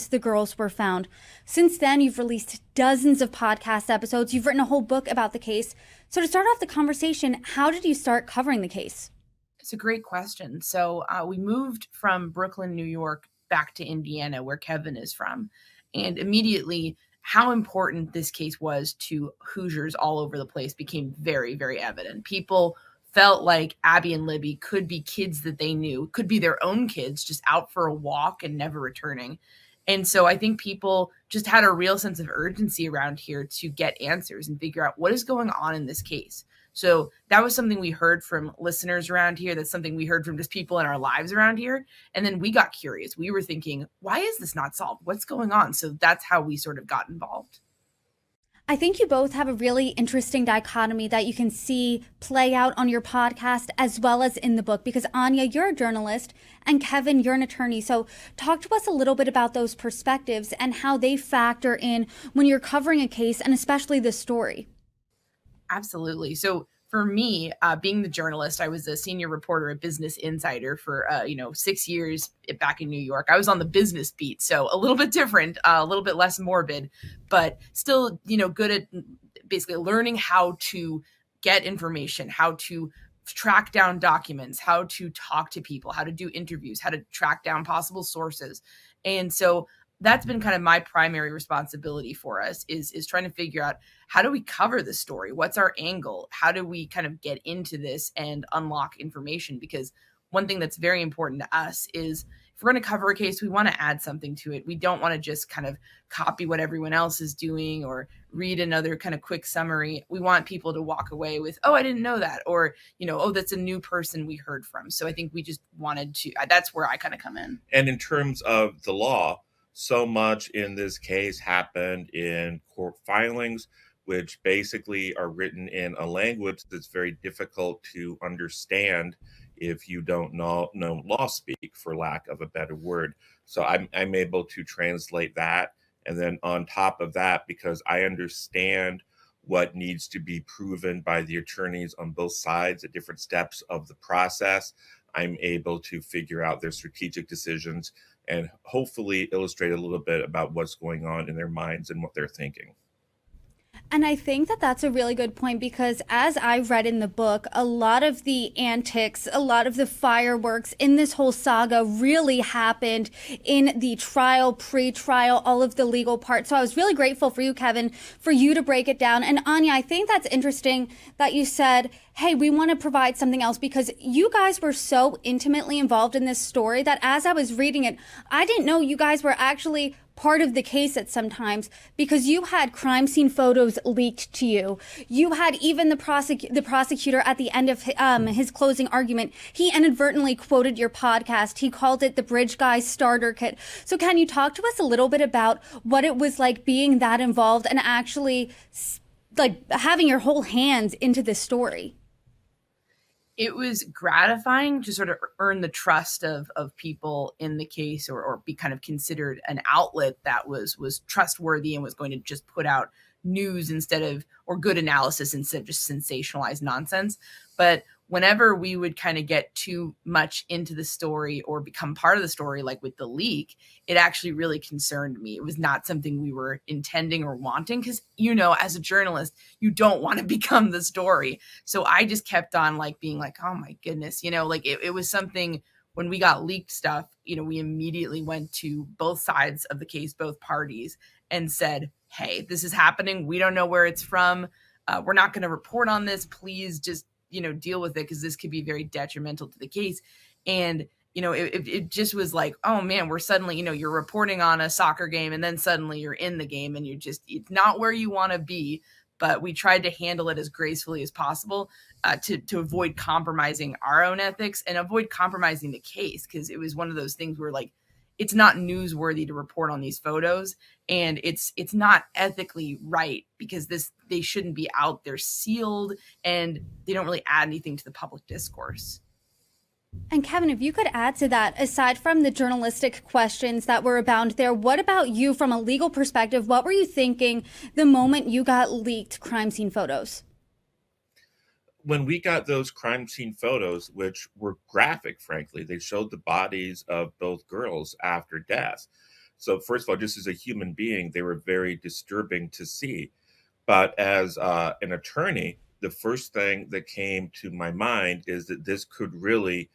the girls were found. Since then, you've released dozens of podcast episodes. You've written a whole book about the case. So to start off the conversation, how did you start covering the case? It's a great question. So we moved from Brooklyn, New York, back to Indiana, where Kevin is from. And immediately, how important this case was to Hoosiers all over the place became very, very evident. People felt like Abby and Libby could be kids that they knew, could be their own kids, just out for a walk and never returning. And so I think people just had a real sense of urgency around here to get answers and figure out what is going on in this case. So that was something we heard from listeners around here. That's something we heard from just people in our lives around here. And then we got curious. We were thinking, why is this not solved? What's going on? So that's how we sort of got involved. I think you both have a really interesting dichotomy that you can see play out on your podcast as well as in the book, because Áine, you're a journalist, and Kevin, you're an attorney. So talk to us a little bit about those perspectives and how they factor in when you're covering a case, and especially this story. Absolutely. So for me, being the journalist, I was a senior reporter at Business Insider for 6 years back in New York. I was on the business beat, so a little bit different, a little bit less morbid, but still, good at basically learning how to get information, how to track down documents, how to talk to people, how to do interviews, how to track down possible sources. And so that's been kind of my primary responsibility for us is trying to figure out, how do we cover the story? What's our angle? How do we kind of get into this and unlock information? Because one thing that's very important to us is, if we're going to cover a case, we want to add something to it. We don't want to just kind of copy what everyone else is doing or read another kind of quick summary. We want people to walk away with, oh, I didn't know that. Or, oh, that's a new person we heard from. So I think we just wanted to, that's where I kind of come in. And in terms of the law, so much in this case happened in court filings, which basically are written in a language that's very difficult to understand if you don't know law speak, for lack of a better word. So I'm able to translate that. And then on top of that, because I understand what needs to be proven by the attorneys on both sides at different steps of the process, I'm able to figure out their strategic decisions and hopefully illustrate a little bit about what's going on in their minds and what they're thinking. And I think that that's a really good point, because as I read in the book, a lot of the antics, a lot of the fireworks in this whole saga really happened in the trial, pre-trial, all of the legal parts. So I was really grateful for you, Kevin, for you to break it down. And Áine, I think that's interesting that you said, hey, we want to provide something else, because you guys were so intimately involved in this story that as I was reading it, I didn't know you guys were actually part of the case at some times, because you had crime scene photos leaked to you. You had even the prosecutor at the end of his closing argument, he inadvertently quoted your podcast. He called it the Bridge Guy Starter Kit. So can you talk to us a little bit about what it was like being that involved and actually like having your whole hands into this story? It was gratifying to sort of earn the trust of people in the case, or be kind of considered an outlet that was trustworthy and was going to just put out news or good analysis instead of just sensationalized nonsense. But whenever we would kind of get too much into the story or become part of the story, like with the leak, it actually really concerned me. It was not something we were intending or wanting, because, as a journalist, you don't want to become the story. So I just kept on being like, oh my goodness, it was something. When we got leaked stuff, we immediately went to both sides of the case, both parties, and said, hey, this is happening. We don't know where it's from. We're not going to report on this. Please just deal with it, because this could be very detrimental to the case. And, it just was like, oh man, we're suddenly, you're reporting on a soccer game and then suddenly you're in the game and it's not where you want to be. But we tried to handle it as gracefully as possible to avoid compromising our own ethics and avoid compromising the case. Because it was one of those things where it's not newsworthy to report on these photos, and it's not ethically right, because they shouldn't be out there sealed, and they don't really add anything to the public discourse. And Kevin, if you could add to that, aside from the journalistic questions that were abound there, what about you from a legal perspective? What were you thinking the moment you got leaked crime scene photos? When we got those crime scene photos, which were graphic, frankly, they showed the bodies of both girls after death. So first of all, just as a human being, they were very disturbing to see. But as an attorney, the first thing that came to my mind is that this could really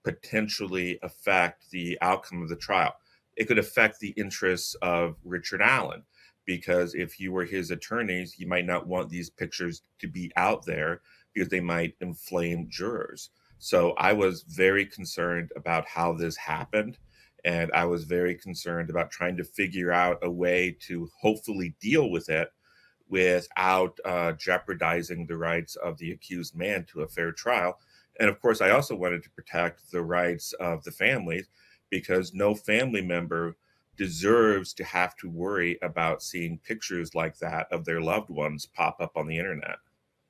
potentially affect the outcome of the trial. It could affect the interests of Richard Allen, because if you were his attorneys, you might not want these pictures to be out there because they might inflame jurors. So I was very concerned about how this happened. And I was very concerned about trying to figure out a way to hopefully deal with it without jeopardizing the rights of the accused man to a fair trial. And of course, I also wanted to protect the rights of the families, because no family member deserves to have to worry about seeing pictures like that of their loved ones pop up on the internet.